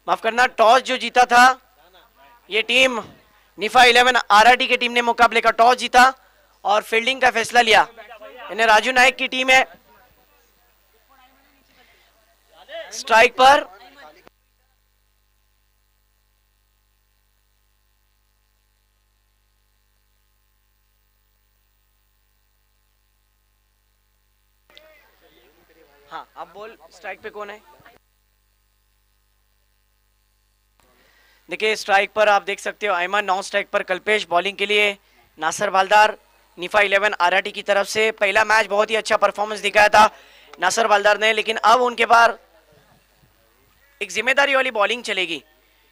माफ करना, टॉस जो जीता था ये टीम निफा 11 आरआरटी की टीम ने मुकाबले का टॉस जीता और फील्डिंग का फैसला लिया। इन्हें राजू नायक की टीम है स्ट्राइक पर। हाँ, अब बोल स्ट्राइक पे कौन है? देखिए स्ट्राइक पर आप देख सकते हो अयमन, नॉन स्ट्राइक पर कल्पेश, बॉलिंग के लिए नासर बालदार निफा 11 आरआरटी की तरफ से। पहला मैच बहुत ही अच्छा परफॉर्मेंस दिखाया था नासर बालदार ने, लेकिन अब उनके पास एक जिम्मेदारी वाली बॉलिंग चलेगी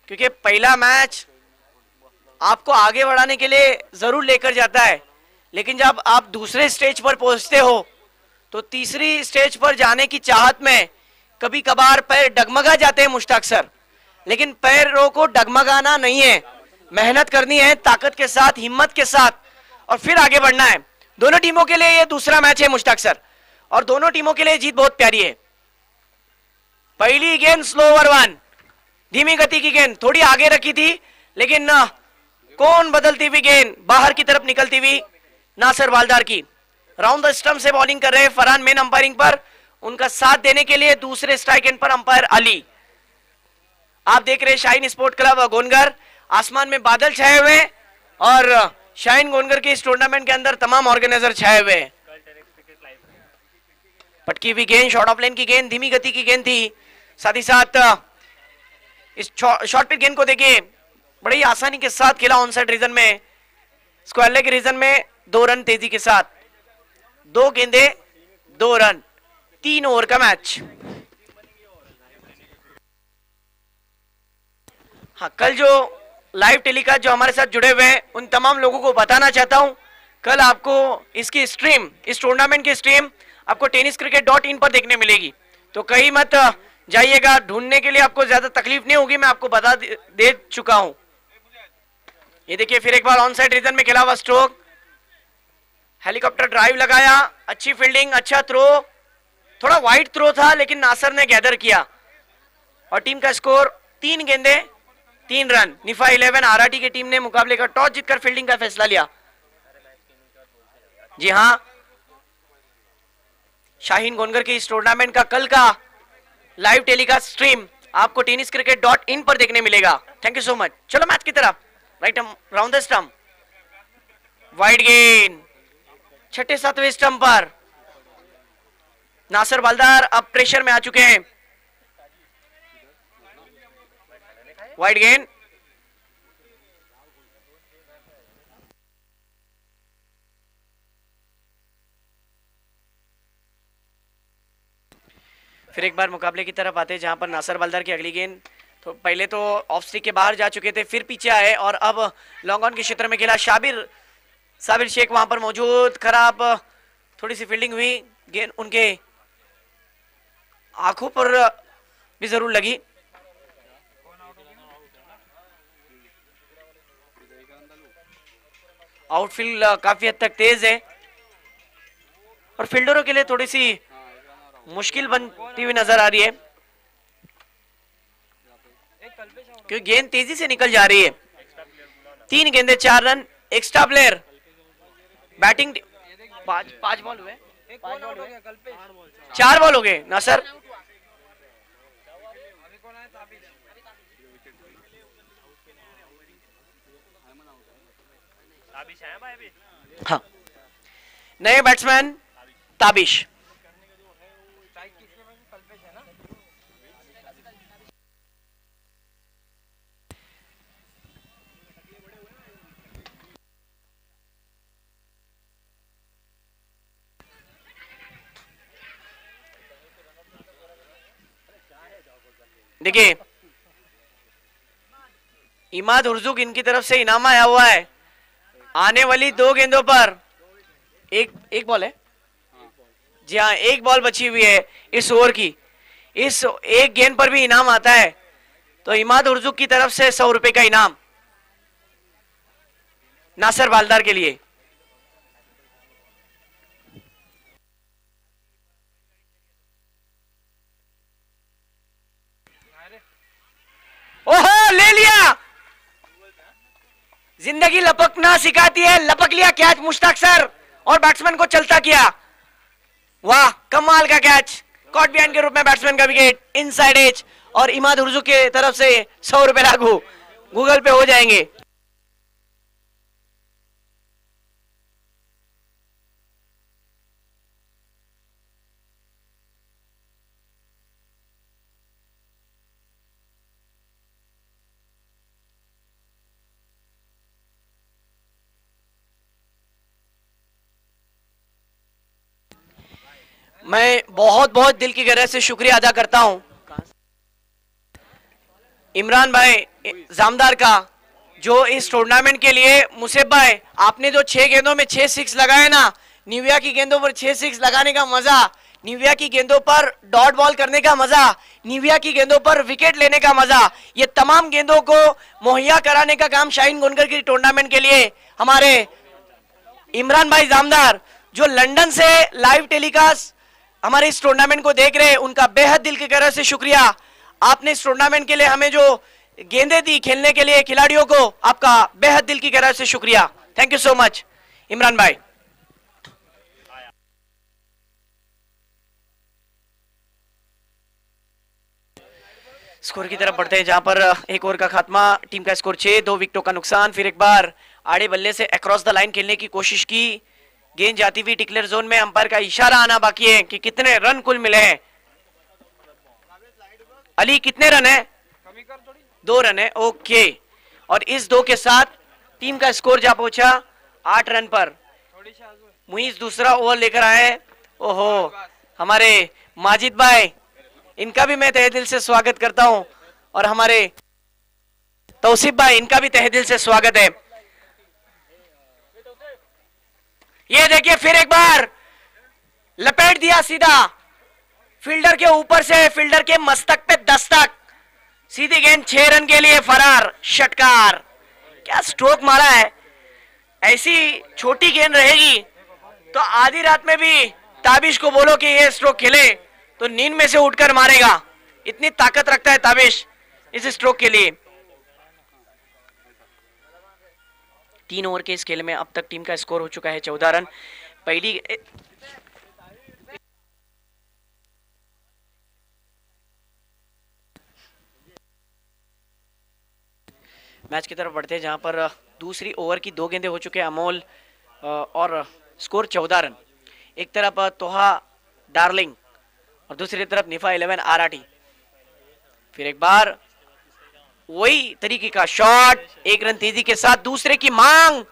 क्योंकि पहला मैच आपको आगे बढ़ाने के लिए जरूर लेकर जाता है, लेकिन जब आप दूसरे स्टेज पर पहुंचते हो तो तीसरी स्टेज पर जाने की चाहत में कभी कभार पैर डगमगा जाते हैं मुश्ताक सर, लेकिन पैरों को डगमगाना नहीं है, मेहनत करनी है ताकत के साथ, हिम्मत के साथ और फिर आगे बढ़ना है। दोनों टीमों के लिए ये दूसरा मैच है मुश्ताक सर और दोनों टीमों के लिए जीत बहुत प्यारी है। पहली गेंद स्लो ओवर 1, धीमी गति की गेंद थोड़ी आगे रखी थी, लेकिन कौन बदलती हुई गेंद बाहर की तरफ निकलती हुई नासर बालदार की। राउंड द स्टंप से बॉलिंग कर रहे फरहान मेन अंपायरिंग पर, उनका साथ देने के लिए दूसरे स्ट्राइक एंड पर अंपायर अली। आप देख रहे शाहीन स्पोर्ट क्लब गोनगर, आसमान में बादल छाए हुए और शाहीन गोनगर के इस टूर्नामेंट के अंदर तमाम ऑर्गेनाइजर छाए हुए हैं। पटकी हुई गेंद, शॉर्ट ऑफ लेन की गेंद, धीमी गति की गेंद थी, साथ ही साथ इस शॉर्ट पिच गेंद को देखिए बड़ी आसानी के साथ खेला ऑन साइड रीजन में, स्क्वायर लेग रीजन में 2 रन तेजी के साथ, 2 गेंदे 2 रन, 3 ओवर का मैच। हाँ, कल जो लाइव टेलीकास्ट जो हमारे साथ जुड़े हुए हैं उन तमाम लोगों को बताना चाहता हूं, कल आपको इसकी स्ट्रीम, इस टूर्नामेंट की स्ट्रीम आपको tenniscricket.in पर देखने मिलेगी, तो कहीं मत जाइएगा, ढूंढने के लिए आपको ज्यादा तकलीफ नहीं होगी, मैं आपको बता दे चुका हूं। ये देखिए फिर एक बार ऑन साइड रीजन में खेला हुआ स्ट्रोक, हेलीकॉप्टर ड्राइव लगाया, अच्छी फील्डिंग, अच्छा थ्रो, थोड़ा वाइड थ्रो था लेकिन नासर ने गैदर किया और टीम का स्कोर 3 गेंदे 3 रन। निफा 11 आरआरटी की टीम ने मुकाबले का टॉस जीतकर फील्डिंग का फैसला लिया। जी हां, शाहीन गोनगर के इस टूर्नामेंट का कल का लाइव टेलीकास्ट स्ट्रीम आपको tenniscricket.in पर देखने मिलेगा। Thank you so much. चलो मैच की तरफ, right round the stump, wide गेंद, छठे सातवें स्टंप पर नासर बालदार अब प्रेशर में आ चुके हैं। वाइड गेंद, फिर एक बार मुकाबले की तरफ आते हैं जहां पर नासर बालदार की अगली गेंद, तो पहले तो ऑफ स्टिक के बाहर जा चुके थे, फिर पीछे आए और अब लॉन्ग ऑन के क्षेत्र में खेला। साबिर शेख वहां पर मौजूद, खराब थोड़ी सी फील्डिंग हुई, गेंद उनके आंखों पर भी जरूर लगी। आउटफील्ड काफी हद तक तेज है और फील्डरों के लिए थोड़ी सी मुश्किल बनती हुई नजर आ रही है क्योंकि गेंद तेजी से निकल जा रही है। 3 गेंदे 4 run, extra player batting, 5 ball हुए, 4 बॉल हो गए ना सर। हाँ, नए बैट्समैन ताबिश। देखिए इमाद उर्जुक इनकी तरफ से इनाम आया हुआ है, आने वाली 2 गेंदों पर एक बॉल है, जी हाँ 1 बॉल बची हुई है इस ओवर की, इस 1 गेंद पर भी इनाम आता है, तो इमाद उर्जुक की तरफ से 100 रुपए का इनाम नासर बालदार के लिए। जिंदगी लपकना सिखाती है, लपक लिया कैच मुश्ताक सर और बैट्समैन को चलता किया। वाह कमाल का कैच, कॉट बिहाइंड के रूप में बैट्समैन का विकेट, इनसाइड एज, और इमाद हुर्जू के तरफ से 100 रुपए लागू गूगल पे हो जाएंगे। मैं बहुत बहुत दिल की गहराई से शुक्रिया अदा करता हूं इमरान भाई जामदार का, जो इस टूर्नामेंट के लिए, मुसेब भाई आपने जो 6 गेंदों में 6 सिक्स लगाए ना, निविया की गेंदों पर 6 सिक्स लगाने का मजा, निविया की गेंदों पर डॉट बॉल करने का मजा, निविया की गेंदों पर विकेट लेने का मजा, ये तमाम गेंदों को मुहैया कराने का काम शाहीन गोनकर की टूर्नामेंट के लिए हमारे इमरान भाई जामदार, जो लंदन से लाइव टेलीकास्ट हमारे इस टूर्नामेंट को देख रहे हैं, उनका बेहद दिल की गहराई से शुक्रिया। आपने इस टूर्नामेंट के लिए हमें जो गेंदें दी खेलने के लिए खिलाड़ियों को, आपका बेहद दिल की गहराई से शुक्रिया। Thank you so much Imran भाई। स्कोर की तरफ बढ़ते हैं, जहां पर एक ओवर का खात्मा, टीम का स्कोर 6, 2 विकेटों का नुकसान। फिर एक बार आड़े बल्ले से अक्रॉस द लाइन खेलने की कोशिश की, गेंद जाती हुई डिक्लेयर जोन में, अंपायर का इशारा आना बाकी है कि कितने रन कुल मिले हैं। अली कितने रन है? 2 रन है, ओके। और इस 2 के साथ टीम का स्कोर जा पहुंचा 8 रन पर। मुइज दूसरा ओवर लेकर आए। ओहो, हमारे माजिद भाई, इनका भी मैं तहे दिल से स्वागत करता हूं, और हमारे तौसीफ भाई, इनका भी तहे दिल से स्वागत है। ये देखिए फिर एक बार लपेट दिया सीधा फील्डर के ऊपर से, फील्डर के मस्तक पे दस्तक, सीधी गेंद 6 रन के लिए फरार। षटकार, क्या स्ट्रोक मारा है। ऐसी छोटी गेंद रहेगी तो आधी रात में भी ताबिश को बोलो कि ये स्ट्रोक खेले तो नींद में से उठकर मारेगा, इतनी ताकत रखता है ताबिश इस स्ट्रोक के लिए। 3 ओवर के इस खेल में अब तक टीम का स्कोर हो चुका है 14 रन। पहली मैच की तरफ बढ़ते हैं, जहां पर दूसरी ओवर की 2 गेंदें हो चुके हैं अमोल, और स्कोर 14 रन। एक तरफ तोहा डार्लिंग और दूसरी तरफ निफा 11 आराटी। फिर एक बार वही तरीके का शॉट, 1 रन तेजी के साथ दूसरे की मांग,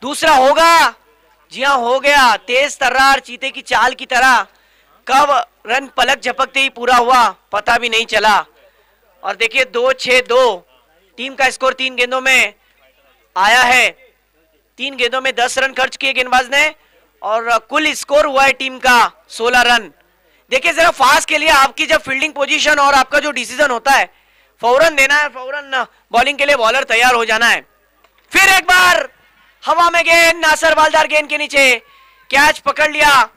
दूसरा होगा, जी हां हो गया। तेज तर्रार चीते की चाल की तरह, कब रन पलक झपकते ही पूरा हुआ पता भी नहीं चला। और देखिए 2-6-2 टीम का स्कोर 3 गेंदों में आया है। 3 गेंदों में 10 रन खर्च किए गेंदबाज ने, और कुल स्कोर हुआ है टीम का 16 रन। देखिए जरा फास्ट के लिए आपकी जब फील्डिंग पोजीशन और आपका जो डिसीजन होता है, फौरन देना है, फौरन बॉलिंग के लिए बॉलर तैयार हो जाना है। फिर एक बार हवा में गेंद, नासर वालदार गेंद के नीचे, कैच पकड़ लिया,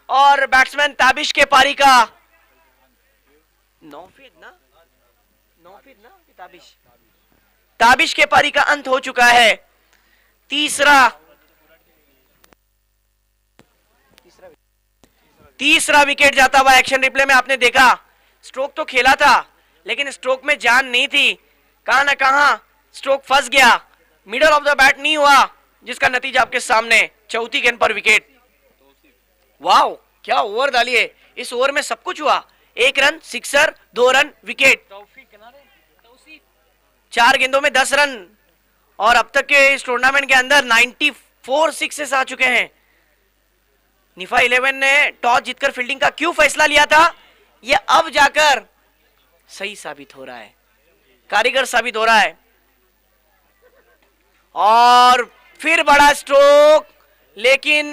और बैट्समैन ताबिश के पारी का 9 फीट ना ताबिश के पारी का अंत हो चुका है। तीसरा विकेट जाता हुआ एक्शन रिप्ले में आपने देखा। स्ट्रोक तो खेला था लेकिन स्ट्रोक में जान नहीं थी, कहां ना कहां स्ट्रोक फंस गया, मिडल ऑफ द बैट नहीं हुआ, जिसका नतीजा आपके सामने। चौथी गेंद पर विकेट। वाओ क्या ओवर डाली है, इस ओवर में सब कुछ हुआ। 1 रन सिक्सर, 2 रन विकेट, 4 गेंदों में 10 रन, और अब तक के इस टूर्नामेंट के अंदर 94 सिक्सेस आ चुके हैं। निफा 11 ने टॉस जीतकर फील्डिंग का क्यों फैसला लिया था, यह अब जाकर सही साबित हो रहा है, कारीगर साबित हो रहा है। और फिर बड़ा स्ट्रोक, लेकिन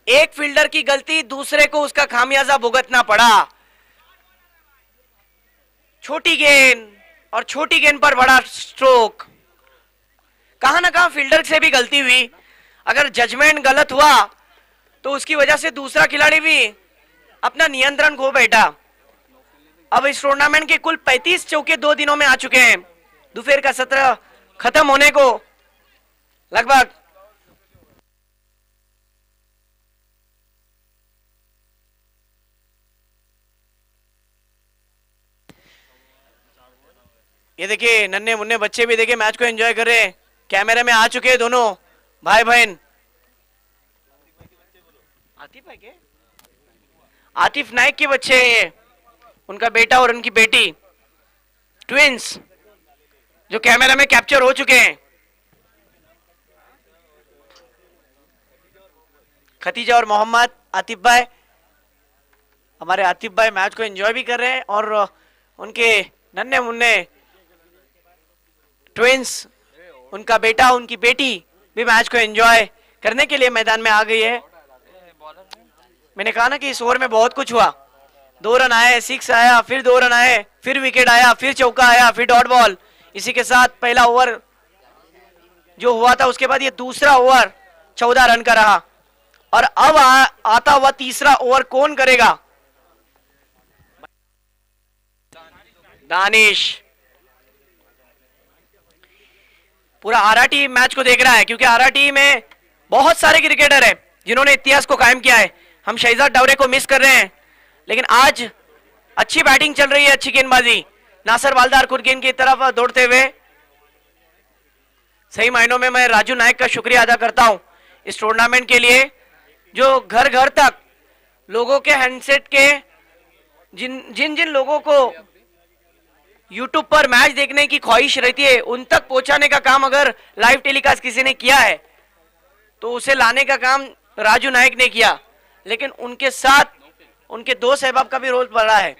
एक फील्डर की गलती, दूसरे को उसका खामियाजा भुगतना पड़ा। छोटी गेंद, और छोटी गेंद पर बड़ा स्ट्रोक। कहां ना कहां फील्डर से भी गलती हुई। अगर जजमेंट गलत हुआ तो उसकी वजह से दूसरा खिलाड़ी भी अपना नियंत्रण खो बैठा। अब इस टूर्नामेंट के कुल 35 चौके 2 दिनों में आ चुके हैं। दोपहर का सत्र खत्म होने को लगभग ये देखिए नन्हे मुन्ने बच्चे भी देखिए मैच को एंजॉय कर रहे हैं, कैमरे में आ चुके हैं दोनों भाई बहन। आतिफ है क्या? आतिफ नाइक के बच्चे हैं ये, उनका बेटा और उनकी बेटी, ट्विंस, जो कैमरा में कैप्चर हो चुके हैं। खतीजा और मोहम्मद, आतिफ भाई, हमारे आतिफ भाई मैच को एंजॉय भी कर रहे हैं और उनके नन्हे मुन्ने ट्विंस, उनका बेटा उनकी बेटी भी मैच को एंजॉय करने के लिए मैदान में आ गई है। मैंने कहा ना कि इस ओवर में बहुत कुछ हुआ, 2 रन आए, 6 आया, फिर 2 रन आए, फिर विकेट आया, फिर चौका आया, फिर डॉट बॉल। इसी के साथ पहला ओवर जो हुआ था उसके बाद ये दूसरा ओवर 14 रन का रहा और अब आता हुआ तीसरा ओवर कौन करेगा? दानिश। पूरा आरआरटी मैच को देख रहा है क्योंकि आरआरटी में बहुत सारे क्रिकेटर हैं जिन्होंने इतिहास को कायम किया है। हम शहजाद डावरे को मिस कर रहे हैं, लेकिन आज अच्छी बैटिंग चल रही है, अच्छी गेंदबाजी। नासिर वालदार खुद गेंद की तरफ दौड़ते हुए। सही मायनों में मैं राजू नायक का शुक्रिया अदा करता हूं इस टूर्नामेंट के लिए, जो घर घर तक लोगों के हैंडसेट के जिन जिन लोगों को यूट्यूब पर मैच देखने की ख्वाहिश रहती है उन तक पहुंचाने का काम अगर लाइव टेलीकास्ट किसी ने किया है तो उसे लाने का काम राजू नायक ने किया, लेकिन उनके साथ उनके दोस्त अहबाब का भी रोल बड़ा है।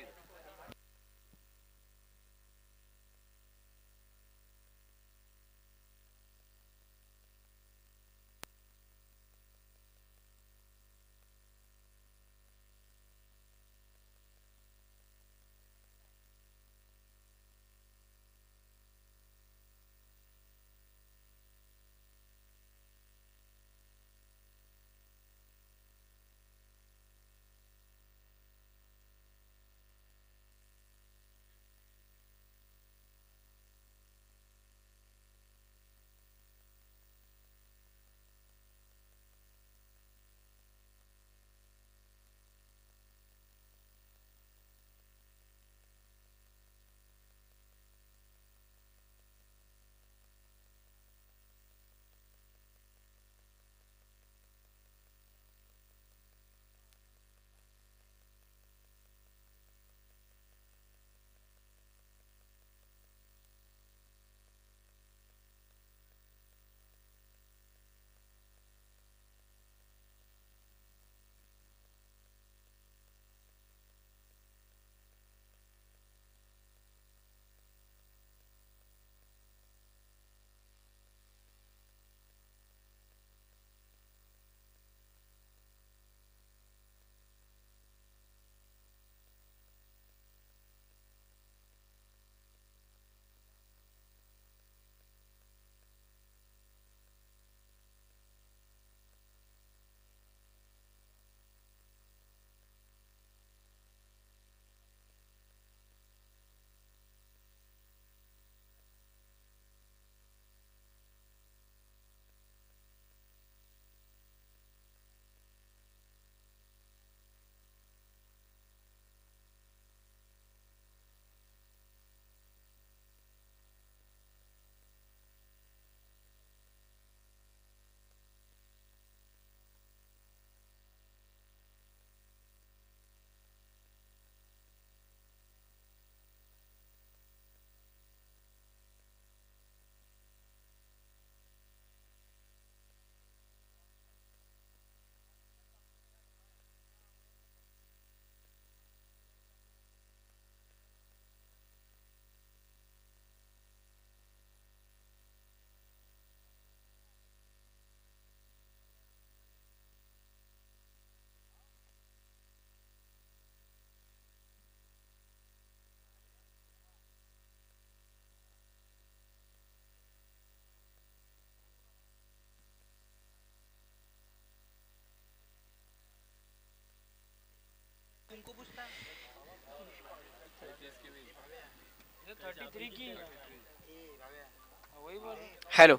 हेलो,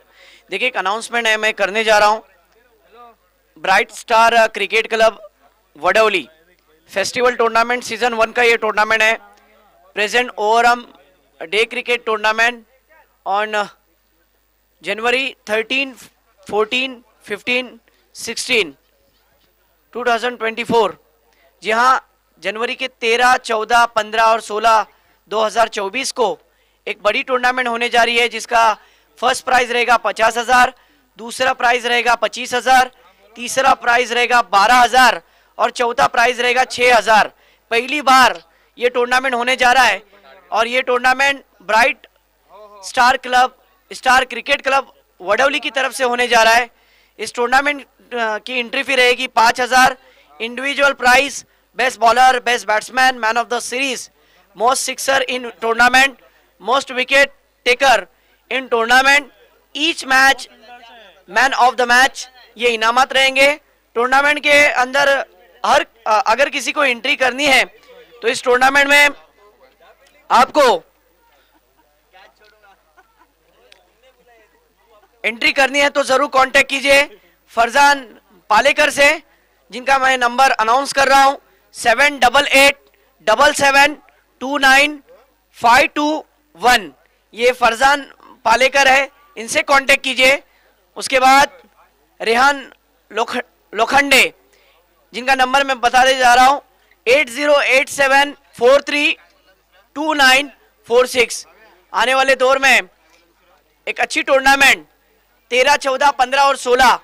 देखिए एक अनाउंसमेंट है मैं करने जा रहा हूँ। Bright star cricket club Vadauli festival tournament season 1 का ये टूर्नामेंट है। Present overall day cricket tournament on January 13, 14, 15, 16, 2024। जी हाँ, जनवरी के 13, 14, 15 और 16, 2024 को एक बड़ी टूर्नामेंट होने जा रही है, जिसका फर्स्ट प्राइज रहेगा 50,000, दूसरा प्राइज रहेगा 25,000, तीसरा प्राइज रहेगा 12,000 और चौथा प्राइज रहेगा 6,000। पहली बार ये टूर्नामेंट होने जा रहा है और ये tournament bright star cricket club Vadauli की तरफ से होने जा रहा है। इस टूर्नामेंट की एंट्री फी रहेगी 5,000। Individual prize best bowler, best batsman, man of the series, most sixer in tournament, most wicket taker in tournament, each match man of the match, ये इनामत रहेंगे। टूर्नामेंट के अंदर अगर किसी को एंट्री करनी है तो इस टूर्नामेंट में आपको एंट्री करनी है तो जरूर कांटेक्ट कीजिए फरजान पालेकर से, जिनका मैं नंबर अनाउंस कर रहा हूं 7887772951। ये फरजान पालेकर है, इनसे कांटेक्ट कीजिए। उसके बाद रेहान लोखंडे, जिनका नंबर मैं बताने जा रहा हूं 8087432946। आने वाले दौर में एक अच्छी टूर्नामेंट 13, 14, 15 और 16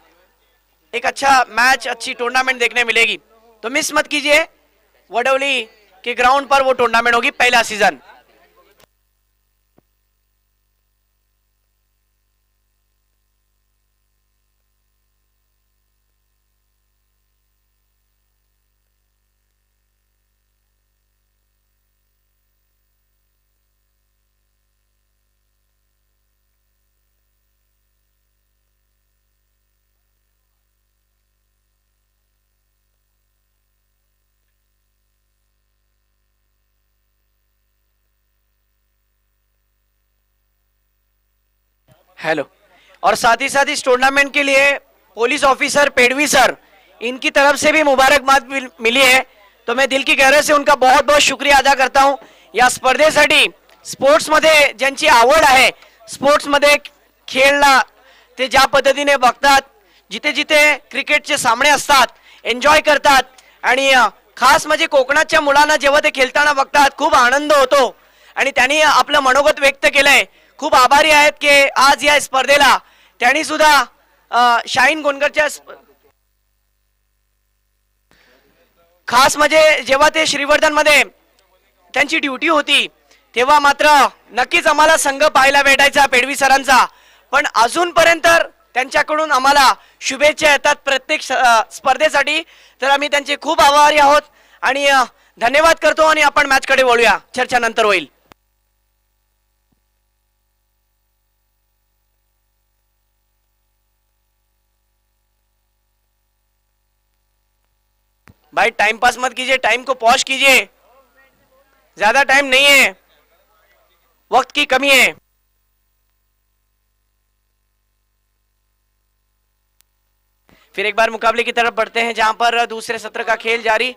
एक अच्छा मैच, अच्छी टूर्नामेंट देखने मिलेगी, तो मिस मत कीजिए। वडौली के ग्राउंड पर वो टूर्नामेंट होगी, पहला सीजन। हेलो, और साथ ही साथ इस टूर्नामेंट के लिए पुलिस ऑफिसर पेडवी सर, इनकी तरफ से भी मुबारकबाद मिली है, तो मैं दिल की गहराई से उनका बहुत बहुत शुक्रिया अदा करता हूं। या स्पर्धेसाठी स्पोर्ट्समध्ये ज्यांची आवड आहे, स्पोर्ट्समध्ये खेळला ते ज्या पद्धतीने बघतात, जिथे जिथे क्रिकेटचे सामने असतात एन्जॉय करतात, आणि खास म्हणजे कोकणाच्या मुलांना जेव्हा ते खेळताना बघतात खूप आनंद होतो, आणि त्यांनी आपलं मनोगत व्यक्त केलंय। खूप आभारी आहेत की आज या स्पर्धेला त्यांनी सुद्धा शाहीन गोंदकरच्या खास म्हणजे जेव्हा ते श्रीवर्धन मध्ये त्यांची ड्युटी होती तेव्हा मात्र नक्कीच आम्हाला संघ पाहायला भेटायचा पेडवी सरांचा, पण अजूनपर्यंत त्यांच्याकडून आम्हाला शुभेच्छा येतात प्रत्येक स्पर्धेसाठी, तर आम्ही त्यांचे खूप आभारी आहोत आणि धन्यवाद करतो। आणि आपण मॅच कडे वळूया, चर्चा नंतर होईल। भाई टाइम पास मत कीजिए, टाइम को पॉज कीजिए, ज्यादा टाइम नहीं है, वक्त की कमी है। फिर एक बार मुकाबले की तरफ बढ़ते हैं, जहां पर दूसरे सत्र का खेल जारी।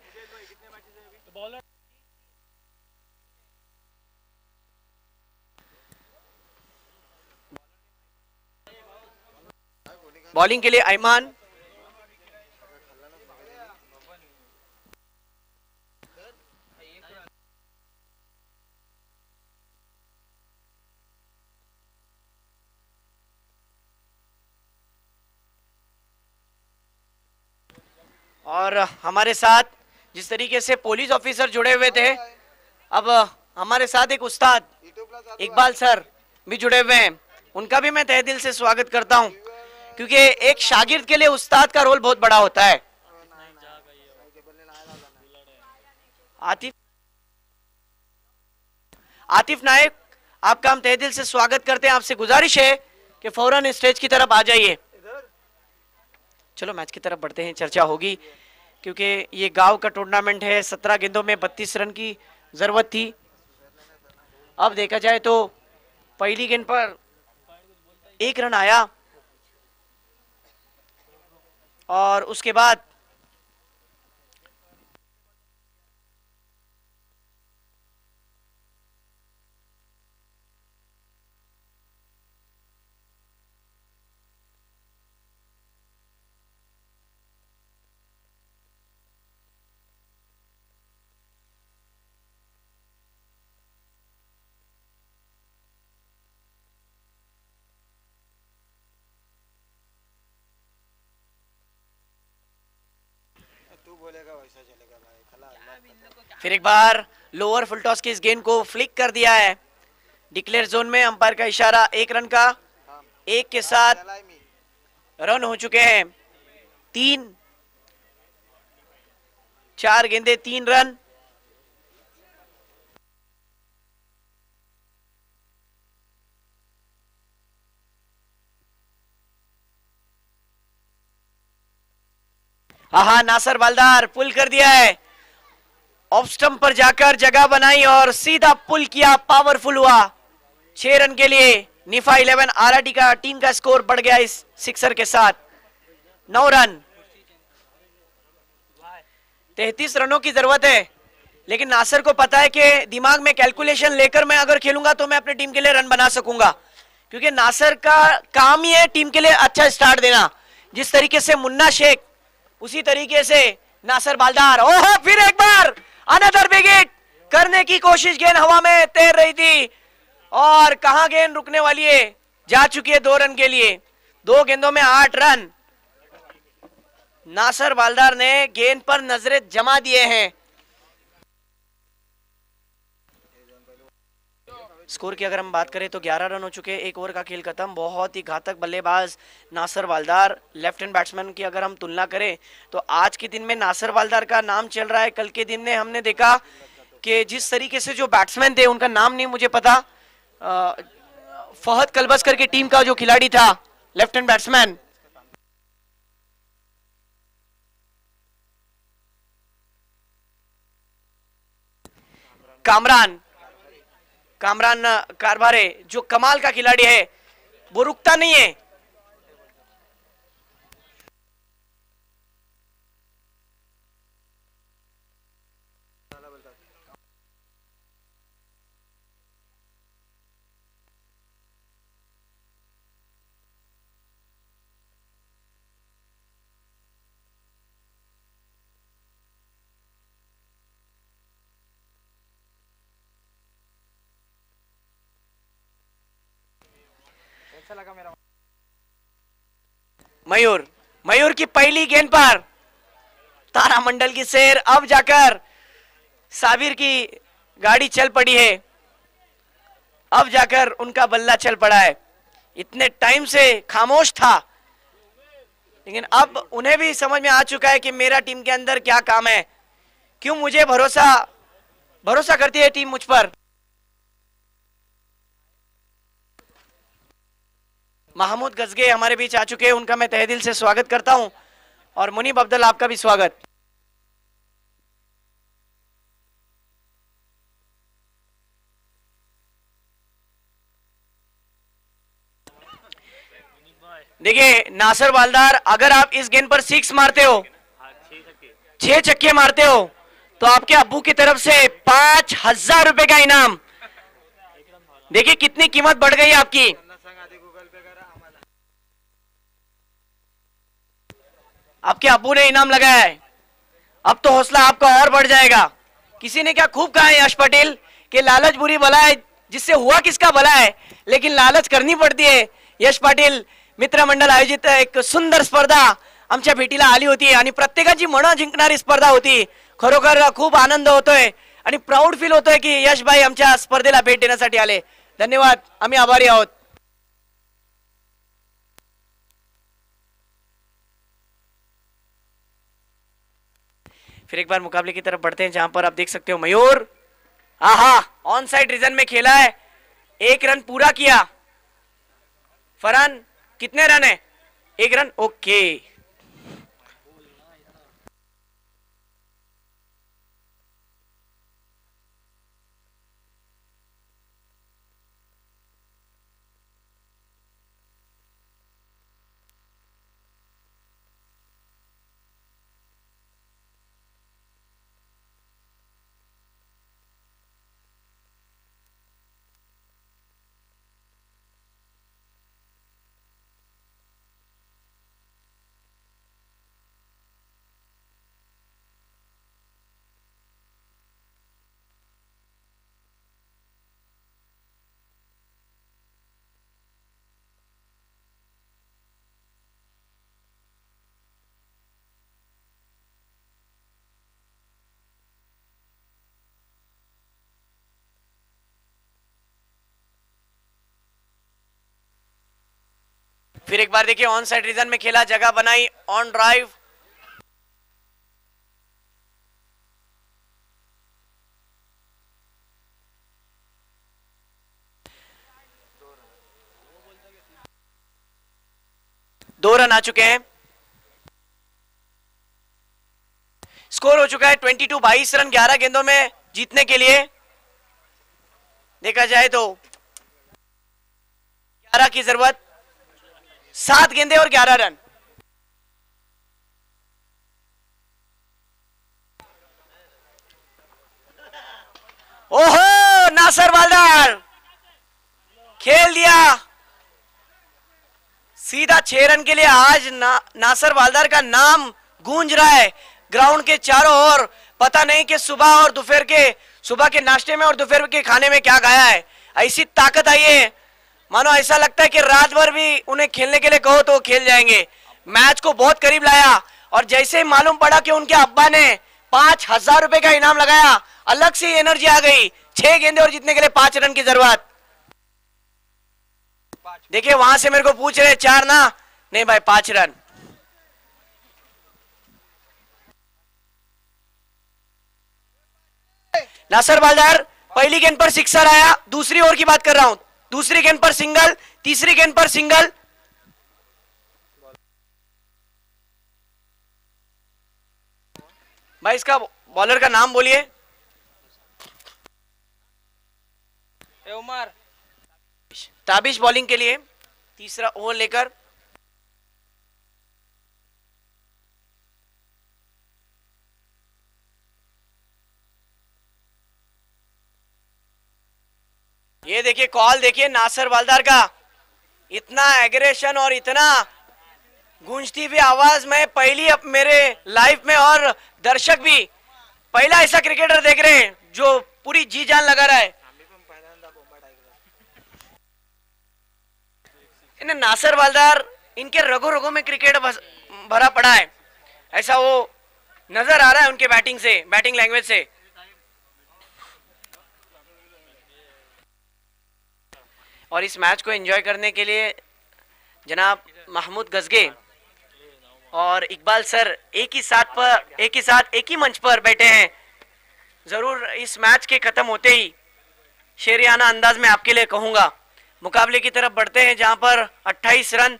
बॉलिंग के लिए ऐमान, और हमारे साथ जिस तरीके से पुलिस ऑफिसर जुड़े हुए थे, अब हमारे साथ एक उस्ताद इकबाल सर भी जुड़े हुए हैं, उनका भी मैं तहे दिल से स्वागत करता हूं, क्योंकि एक शागिर्द के लिए उस्ताद का रोल बहुत बड़ा होता है। आतिफ नायक, आपका हम तहे दिल से स्वागत करते हैं। आपसे गुजारिश है कि फौरन स्टेज की तरफ आ जाइए। चलो मैच की तरफ बढ़ते हैं, चर्चा होगी, क्योंकि ये गांव का टूर्नामेंट है। 17 गेंदों में 32 रन की जरूरत थी। अब देखा जाए तो पहली गेंद पर एक रन आया और उसके बाद फिर एक बार लोअर फुल टॉस की इस गेंद को फ्लिक कर दिया है डिक्लेयर जोन में। अंपायर का इशारा, एक रन का, एक के साथ रन हो चुके हैं 3, 4 गेंदे 3 रन। हाँ, नासर बालदार पुल कर दिया है, ऑफ स्टंप पर जाकर जगह बनाई और सीधा पुल किया, पावरफुल हुआ 6 रन के लिए। निफा 11 आरआरटी का टीम का स्कोर बढ़ गया इस सिक्सर के साथ 9 रन। 33 रनों की जरूरत है, लेकिन नासिर को पता है कि दिमाग में कैलकुलेशन लेकर मैं अगर खेलूंगा तो मैं अपनी टीम के लिए रन बना सकूंगा, क्योंकि नासिर का काम ही है टीम के लिए अच्छा स्टार्ट देना। जिस तरीके से मुन्ना शेख, उसी तरीके से नासिर बालदार। ओह, फिर एक बार अनदर बिग हिट करने की कोशिश, गेंद हवा में तैर रही थी और कहां गेंद रुकने वाली है, जा चुकी है 2 रन के लिए। 2 गेंदों में 8 रन। नासिर बालदार ने गेंद पर नजरें जमा दिए हैं। स्कोर की अगर हम बात करें तो 11 रन हो चुके हैं, 1 ओवर का खेल खत्म। बहुत ही घातक बल्लेबाज Nasir Baldar. Left hand batsman की अगर हम तुलना करें तो आज के दिन में नासिर बालदार का नाम चल रहा है। कल के दिन में हमने देखा कि जिस तरीके से जो बैट्समैन थे, उनका नाम नहीं मुझे पता, फहद कलबस्कर की टीम का जो खिलाड़ी था लेफ्ट हैंड बैट्समैन, कामरान कारभारे, जो कमाल का खिलाड़ी है, वो रुकता नहीं है। मयूर की पहली गेंद पर तारामंडल की शेर, अब जाकर साबिर की गाड़ी चल पड़ी है, अब जाकर उनका बल्ला चल पड़ा है। इतने टाइम से खामोश था, लेकिन अब उन्हें भी समझ में आ चुका है कि मेरा टीम के अंदर क्या काम है, क्यों मुझे भरोसा करती है टीम मुझ पर। महमूद गजगे हमारे बीच आ चुके हैं, उनका मैं तहे दिल से स्वागत करता हूं, और मुनीब अब्दुल आपका भी स्वागत। देखिए नासिर बालदार, अगर आप इस गेंद पर 6 मारते हो, 6 छक्के मारते हो, तो आपके अब्बू की तरफ से 5,000 रुपए का इनाम। देखिए कितनी कीमत बढ़ गई आपकी। आपके अब्बू ने इनाम लगाया है, अब तो हौसला आपका और बढ़ जाएगा। किसी ने क्या खूब कहा है यश पटेल कि लालच बुरी बला है, जिससे हुआ किसका भला है, लेकिन लालच करनी पडती है। यश पाटील मित्र मंडळ आयोजित एक सुंदर स्पर्धा आमच्या भेटीला आली होती आणि प्रत्येकाची मनं जिंकणारी स्पर्धा होती। खरोखर खूप आनंद होतोय आणि प्राऊड फील होतोय की यश भाई आमच्या स्पर्धेला भेट देण्यासाठी आले। धन्यवाद, आम्ही आभारी आहोत। फिर एक बार मुकाबले की तरफ बढ़ते हैं, जहां पर आप देख सकते हो मयूर, आहा, ऑन साइड रीजन में खेला है, 1 रन पूरा किया। फरहान कितने रन है? 1 रन, ओके। फिर एक बार देखिए ऑन साइड रीजन में खेला, जगह बनाई, ऑन ड्राइव, दो रन आ चुके हैं। स्कोर हो चुका है 22, 22 रन 11 गेंदों में जीतने के लिए। देखा जाए तो 11 की जरूरत, 7 गेंदे और 11 रन। ओहो, नासर वालदार खेल दिया सीधा 6 रन के लिए। आज नासर वालदार का नाम गूंज रहा है ग्राउंड के चारों ओर। पता नहीं कि सुबह के नाश्ते में और दोपहर के खाने में क्या खाया है, ऐसी ताकत आई है, मानो ऐसा लगता है कि रात भर भी उन्हें खेलने के लिए कहो तो खेल जाएंगे। मैच को बहुत करीब लाया और जैसे ही मालूम पड़ा कि उनके अब्बा ने 5,000 रुपए का इनाम लगाया, अलग से एनर्जी आ गई। 6 गेंदे और जीतने के लिए 5 रन की जरूरत। देखिए वहां से मेरे को पूछ रहे 4 ना, नहीं भाई 5 रन। नासर वालदार पहली गेंद पर सिक्सर आया, दूसरी ओवर की बात कर रहा हूं, दूसरी गेंद पर सिंगल, तीसरी गेंद पर सिंगल। भाई इसका बॉलर का नाम बोलिए। उमर ताबिश बॉलिंग के लिए तीसरा ओवर लेकर। ये देखिए कॉल देखिए नासर वालदार का, इतना एग्रेशन और इतना गूंजती हुई आवाज में पहली अब मेरे लाइफ में, और दर्शक भी पहला ऐसा क्रिकेटर देख रहे हैं जो पूरी जी जान लगा रहा है। इन्हें नासर वालदार, इनके रगों रगों में क्रिकेट भरा पड़ा है, ऐसा वो नजर आ रहा है उनके बैटिंग से, बैटिंग लैंग्वेज से। और इस मैच को एंजॉय करने के लिए जनाब महमूद गजगे और इकबाल सर एक ही मंच पर बैठे हैं। जरूर इस मैच के खत्म होते ही शेरियाना अंदाज में आपके लिए कहूंगा, मुकाबले की तरफ बढ़ते हैं जहां पर 28 रन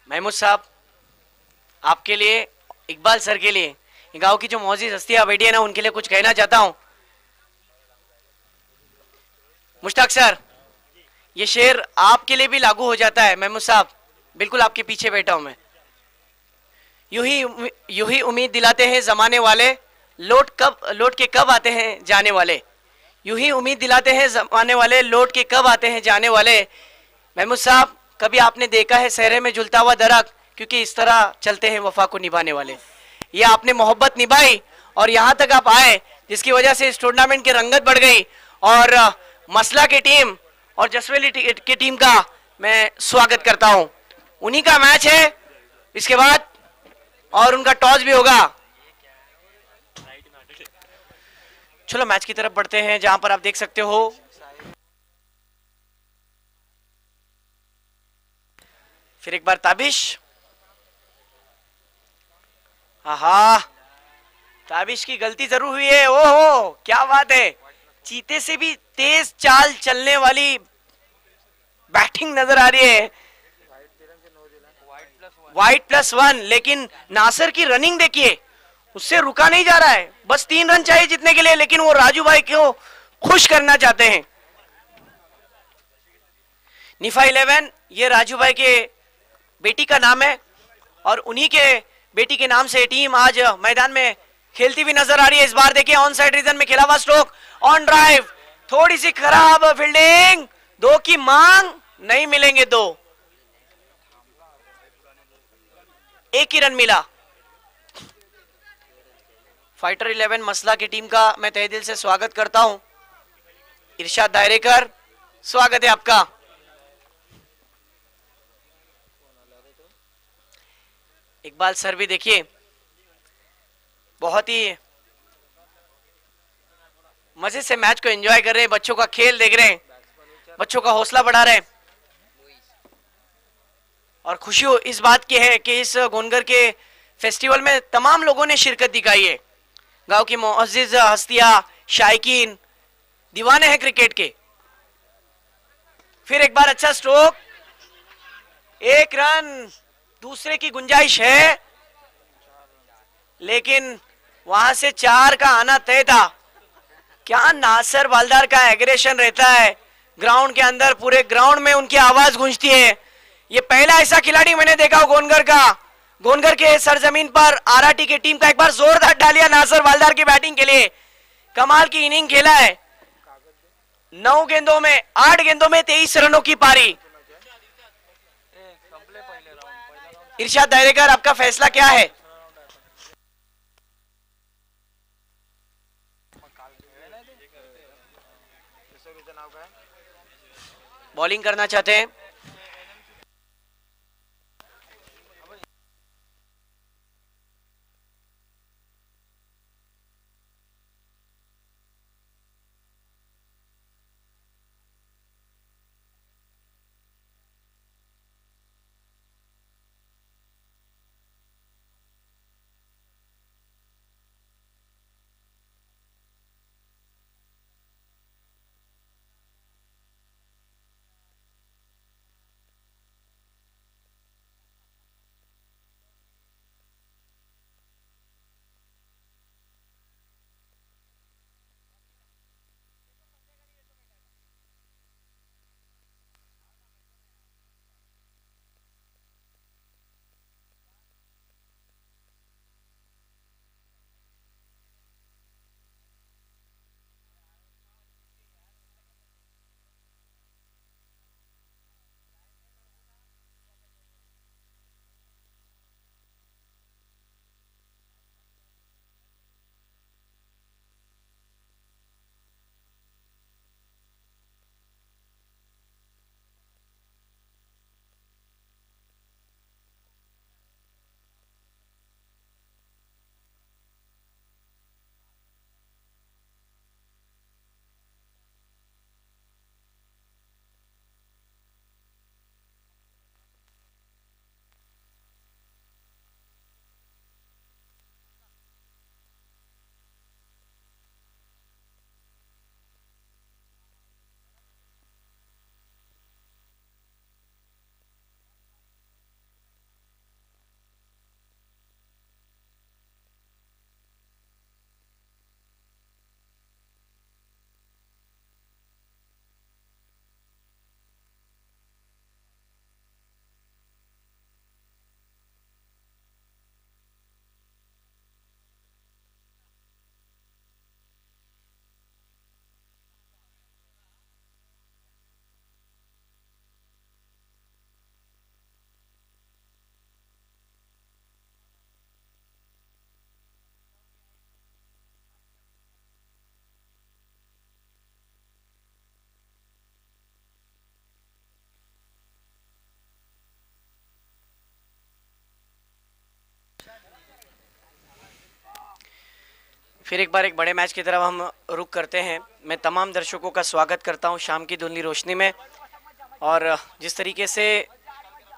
महमूद साहब आपके लिए, इकबाल सर के लिए, गांव की जो मौजूद हस्तियां बैठी है ना, उनके लिए कुछ कहना चाहता हूं। मुश्ताक सर, ये शेर आपके लिए भी लागू हो जाता है। महमूद साहब बिल्कुल आपके पीछे बैठा हूं मैं। यूं ही उम्मीद दिलाते हैं जमाने वाले, लौट के कब आते हैं जाने वाले। यूं ही उम्मीद दिलाते हैं जमाने वाले, लौट के कब आते हैं जाने वाले। महमूद साहब कभी आपने देखा है सहरे में झुलता हुआ दरख्त, क्योंकि इस तरह चलते हैं वफा को निभाने वाले। ये आपने मोहब्बत निभाई और यहाँ तक आप आए, जिसकी वजह से इस टूर्नामेंट की रंगत बढ़ गई। और मसला की टीम और जसवेली की टीम का मैं स्वागत करता हूं। उन्हीं का मैच है इसके बाद और उनका टॉस भी होगा। चलो मैच की तरफ बढ़ते हैं जहां पर आप देख सकते हो फिर एक बार ताबिश। आहा, ताबिश की गलती जरूर हुई है। ओहो क्या बात है, चीते से भी तेज चाल चलने वाली बैटिंग नजर आ रही है। वाइट +1, लेकिन नासिर की रनिंग देखिए, उससे रुका नहीं जा रहा है। बस 3 रन चाहिए जीतने के लिए, लेकिन वो राजू भाई को खुश करना चाहते हैं। निफा 11 ये राजू भाई के बेटी का नाम है और उन्हीं के बेटी के नाम से टीम आज मैदान में खेलती हुई नजर आ रही है। इस बार देखिए ऑन साइड रीजन में खेला हुआ स्ट्रोक, ऑन ड्राइव, थोड़ी सी खराब फील्डिंग, 2 की मांग, नहीं मिलेंगे 2, 1 ही रन मिला। फाइटर 11 मसला की टीम का मैं तहे दिल से स्वागत करता हूं। इरशाद दायरेकर, स्वागत है आपका। इकबाल सर भी देखिए बहुत ही मजे से मैच को एंजॉय कर रहे हैं, बच्चों का खेल देख रहे हैं, बच्चों का हौसला बढ़ा रहे हैं। और खुशी इस बात की है कि इस गोनगर के फेस्टिवल में तमाम लोगों ने शिरकत दिखाई है। गांव की मुअज़्ज़िज़ हस्तियां, शायकीन, दीवाने हैं क्रिकेट के। फिर एक बार अच्छा स्ट्रोक, एक रन, दूसरे की गुंजाइश है, लेकिन वहां से 4 का आना तय था। क्या नासिर वालदार का एग्रेशन रहता है ग्राउंड के अंदर, पूरे ग्राउंड में उनकी आवाज गूंजती है। ये पहला ऐसा खिलाड़ी मैंने देखा गोनगर का, गोनगर के सरजमीन पर आरआरटी की टीम का। एक बार जोरदार डालिया नासिर वालदार की बैटिंग के लिए, कमाल की इनिंग खेला है। 9 गेंदों में 8 गेंदों में 23 रनों की पारी। इरशाद दायरेकर, आपका फैसला क्या है? बॉलिंग करना चाहते हैं? फिर एक बार एक बड़े मैच की तरफ हम रुख करते हैं। मैं तमाम दर्शकों का स्वागत करता हूं शाम की धुंधली रोशनी में। और जिस तरीके से